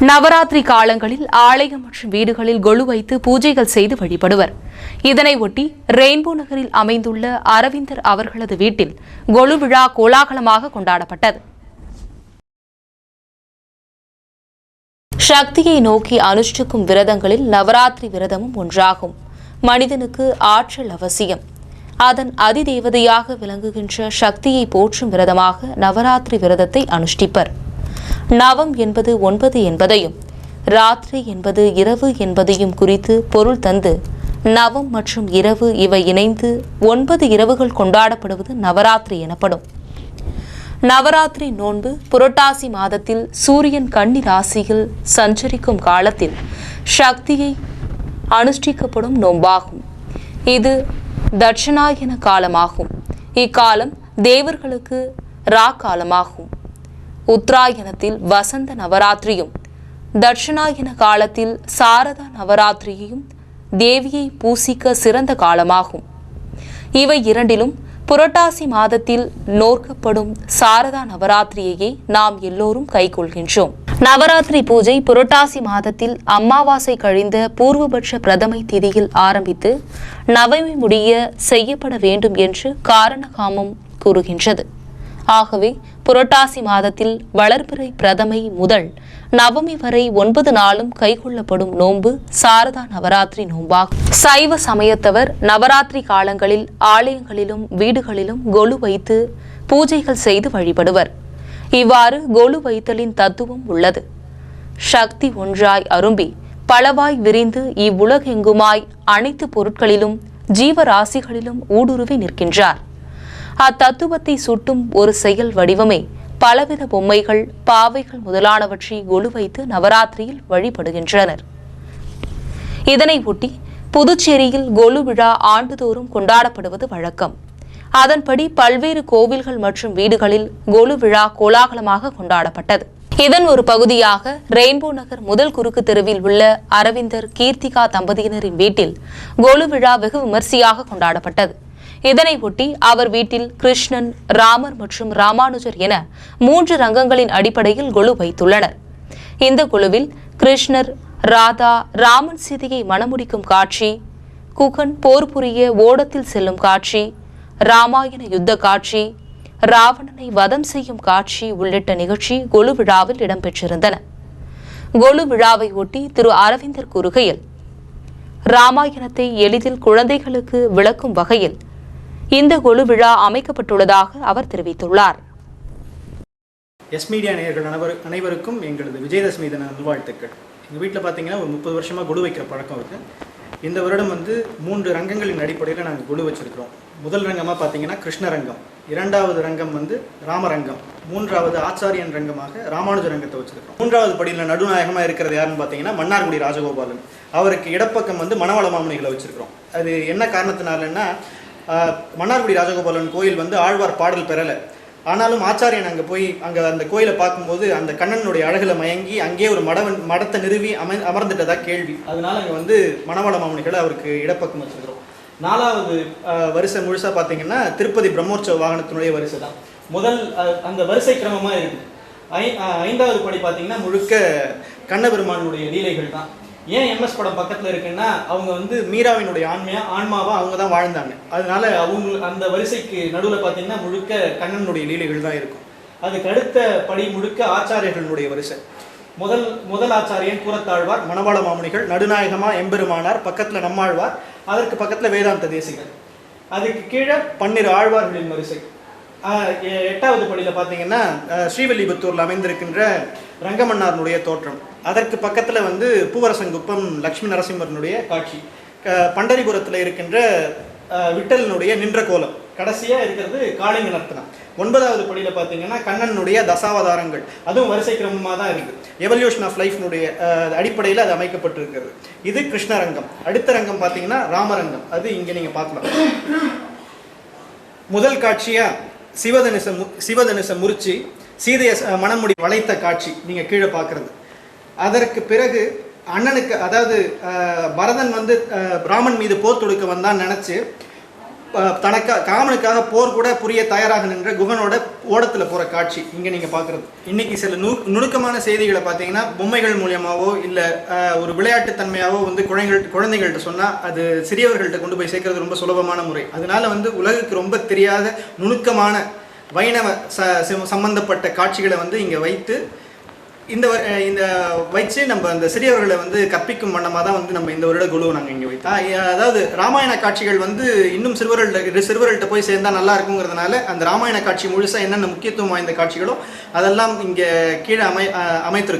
நவராத்திரி காலங்களில் ஆலயம் மற்றும் வீடுகளில் கொலு வைத்து பூஜைகள் செய்து வழிபடுவர். இதனையொட்டி ரெயின்போ நகரில் அமைந்துள்ள அரவிந்தர் அவர்களது வீட்டில் கொலு விழா கோலாகலமாக கொண்டாடப்பட்டது. சக்தியை நோக்கி அனுஷ்டிக்கும் விரதங்களில் நவராத்திரி விரதமும் ஒன்றாகும். மனிதனுக்கு ஆற்றல் அவசியம். அதன் அதிதேவதையாக விளங்குகின்ற சக்தியை போற்றும் விரதமாக நவராத்திரி விரதத்தை அனுஷ்டிப்பர். நவம் என்பது 9 என்பதையும் ராத்திரி என்பது இரவு என்பதையும் குறித்து பொருள் தந்து நவம் மற்றும் இரவு இவை இணைந்து 9 இரவுகள் கொண்டாடப்படுவது நவராத்திரி எனப்படும். நவராத்திரி நோன்பு புரட்டாசி மாதத்தில் சூரியன் கன்னி ராசியில் சஞ்சரிக்கும் காலத்தில் சக்தியை அனுஷ்டிக்கப்படும் நோன்பாகும். இது தட்சிணாயன காலமாகும். இக்காலம் தேவர்களுக்கு ராக்காலமாகும். உத்தராயணத்தில் வசந்த நவராத்திரியும் தட்சிணாயன காலத்தில் சாரதா நவராத்திரியையும் தேவியை பூசிக்க சிறந்த காலமாகும். இவை இரண்டிலும் புரட்டாசி மாதத்தில் நோக்கப்படும் சாரதா நவராத்திரியையே நாம் எல்லோரும் கைக்கொள்கின்றோம். நவராத்திரி பூஜை புரட்டாசி மாதத்தில் அமாவாசை கழிந்த பூர்வபட்ச பிரதமை திதியில் ஆரம்பித்து நவமி முடிய செய்யப்பட வேண்டும் என்று காரணகாமம் கூறுகின்றது. ஆகவே புரட்டாசி மாதத்தில் வளர்பிறை பிரதமை முதல் நவமி வரை 9 நாளும் கைக்கொள்ளப்படும் நோன்பு சாரதா நவராத்திரி நோன்பாகும். சைவ சமயத்தவர் நவராத்திரி காலங்களில் ஆலயங்களிலும் வீடுகளிலும் கொலு வைத்து பூஜைகள் செய்து வழிபடுவர். இவ்வாறு கொலு வைத்தலின் தத்துவம் உள்ளது. சக்தி ஒன்றாய் அரும்பி பலவாய் விரிந்து இவ்வுலகெங்குமாய் அனைத்து பொருட்களிலும் ஜீவராசிகளிலும் ஊடுருவி நிற்கின்றார். அத்தத்துவத்தை சுட்டும் ஒரு செயல் வடிவமே பலவித பொம்மைகள், பாவைகள் முதலானவற்றை கொலு வைத்து நவராத்திரியில் வழிபடுகின்றனர். இதனை ஒட்டி புதுச்சேரியில் கொலு விழா ஆண்டுதோறும் கொண்டாடப்படுவது வழக்கம். அதன்படி பல்வேறு கோவில்கள் மற்றும் வீடுகளில் கொலு விழா கோலாகலமாக கொண்டாடப்பட்டது. இதன் ஒரு பகுதியாக ரெயின்போ நகர் முதல் குறுக்கு தெருவில் உள்ள அரவிந்தர் கீர்த்திகா தம்பதியினரின் வீட்டில் கொலு விழா வெகு விமர்சையாக கொண்டாடப்பட்டது. இதனை ஒட்டி அவர் வீட்டில் கிருஷ்ணன், ராமர் மற்றும் ராமானுஜர் என 3 ரங்கங்களின் அடிப்படையில் கொலு வைத்துள்ளனர். இந்த குழுவில் கிருஷ்ணர், ராதா, ராமன் சீதையை மணமுடிக்கும் காட்சி, குகன் போர் புரிய ஓடத்தில் செல்லும் காட்சி, ராமாயண யுத்த காட்சி, ராவணனை வதம் செய்யும் காட்சி உள்ளிட்ட நிகழ்ச்சி கொலு விழாவில் இடம்பெற்றிருந்தன. கொலு விழாவை ஒட்டி திரு அரவிந்தர் கூறுகையில், ராமாயணத்தை எளிதில் குழந்தைகளுக்கு விளக்கும் வகையில் இந்த கொலு விழா அமைக்கப்பட்டுள்ளதாக அவர் தெரிவித்துள்ளார். எஸ் மீடியா நேயர்கள் அனைவருக்கும் எங்களது விஜயதசமி தின நல்வாழ்த்துக்கள். எங்கள் வீட்டில் பார்த்தீங்கன்னா ஒரு 30 வருஷமாக கொலு வைக்கிற பழக்கம் இருக்குது. இந்த வருடம் 3 ரங்கங்களின் அடிப்படையில் நாங்கள் கொலு வச்சுருக்கிறோம். முதல் ரங்கமாக பார்த்தீங்கன்னா கிருஷ்ணரங்கம், 2வது ரங்கம் ராமரங்கம், 3வது ஆச்சாரியன் ரங்கமாக ராமானுஜ ரங்கத்தை வச்சுருக்கிறோம். 3வது படியில் நடுநாயகமாக இருக்கிறது யாருன்னு பார்த்தீங்கன்னா மன்னார்குடி ராஜகோபாலன். அவருக்கு இடப்பக்கம் மணவள மாமுனிகளை வச்சுருக்கிறோம். அது என்ன காரணத்தினாலன்னா, மன்னார்குடி ராஜகோபாலன் கோயில் ஆழ்வார் பாடல் பெறலை. ஆனாலும் ஆச்சாரியன் அங்கே போய் அந்த கோயிலை பார்க்கும்போது அந்த கண்ணனுடைய அழகில் மயங்கி அங்கே ஒரு மடத்தை நிறுவி அமர்ந்துட்டதா கேள்வி. அதனால அங்கே மணவள மாமுனிகளை அவருக்கு இடப்பக்கம் வச்சுருக்கிறோம். 4வது வரிசை முழுசாக பார்த்தீங்கன்னா திருப்பதி பிரம்மோற்சவ வாகனத்தினுடைய வரிசை தான். முதல் அந்த வரிசை கிரமமாக இருக்குது. 5வது படி பார்த்தீங்கன்னா முழுக்க கண்ணபெருமானுடைய லீலைகள் தான். ஏன் எம்எஸ் படம் பக்கத்தில் இருக்குன்னா, அவங்க மீராவினுடைய ஆன்மாவா அவங்க தான் வாழ்ந்தாங்க. அதனால அவங்க அந்த வரிசைக்கு நடுவில் பார்த்தீங்கன்னா முழுக்க கண்ணனுடைய லீலைகள் தான் இருக்கும். அதுக்கு அடுத்த படி முழுக்க ஆச்சாரியர்களுடைய வரிசை. முதல் ஆச்சாரியன் கூரத்தாழ்வார், மணவாள மாமுனிகள், நடுநாயகமா எம்பெருமானார், பக்கத்தில் நம்மாழ்வார், அதற்கு பக்கத்தில் வேதாந்த தேசிகர். அதுக்கு கீழே 12 ஆழ்வார்களின் வரிசை. 8வது படியில் பார்த்தீங்கன்னா ஸ்ரீவில்லிபுத்தூரில் அமைந்திருக்கின்ற ரங்கமன்னாருடைய தோற்றம். அதற்கு பக்கத்தில் பூவரசங்குப்பம் லட்சுமி நரசிம்மரனுடைய காட்சி. பண்டரிபுரத்தில் இருக்கின்ற விட்டலனுடைய நின்ற கோலம். கடைசியாக இருக்கிறது காளிங்க நர்த்தனம். 9வது படியில் பார்த்தீங்கன்னா கண்ணனுடைய தசாவதாரங்கள். அதுவும் வரிசை கிரமமாக தான் இருக்குது. எவல்யூஷன் ஆஃப் லைஃப்னுடைய அடிப்படையில் அது அமைக்கப்பட்டிருக்கிறது. இது கிருஷ்ணரங்கம். அடுத்த ரங்கம் பார்த்தீங்கன்னா ராமரங்கம். அது இங்கே நீங்கள் பார்க்கலாம். முதல் காட்சியாக சிவதனுச முறிச்சு சீதையை மணமுடி வளைத்த காட்சி நீங்கள் கீழே பார்க்குறது. அதற்கு பிறகு அண்ணனுக்கு, அதாவது பரதன் ராமன் மீது போர் தொடுக்க வந்தான்னு நினச்சி காமனுக்காக போர் கூட புரிய தயாராக நின்ற குகனோட ஓடத்தில் போகிற காட்சி இங்கே நீங்கள் பார்க்குறது. இன்றைக்கி சில நுணுக்கமான செய்திகளை பார்த்தீங்கன்னா பொம்மைகள் மூலியமாகவோ இல்லை ஒரு விளையாட்டுத்தன்மையாகவோ வந்து குழந்தைகள்கிட்ட சொன்னால் அது சிறியவர்கள்ட்ட கொண்டு போய் சேர்க்கறது ரொம்ப சுலபமான முறை. அதனால வந்து உலகுக்கு ரொம்ப தெரியாத நுணுக்கமான வைணவ சம்பந்தப்பட்ட காட்சிகளை வந்து இங்கே வைத்து இந்த வச்சு நம்ம அந்த சிறியவர்களை வந்து கற்பிக்கும் வண்ணமாக தான் வந்து நம்ம இந்த வருட குழுவை நாங்கள் இங்கே வைத்தோம். அதாவது ராமாயண காட்சிகள் வந்து இன்னும் சிறுவர்கள்ட்ட போய் சேர்ந்தால் நல்லா இருக்குங்கிறதுனால அந்த ராமாயண காட்சி முழுசாக என்னென்ன முக்கியத்துவம் வாய்ந்த காட்சிகளோ அதெல்லாம் இங்கே கீழே அமைத்திருக்கோம்.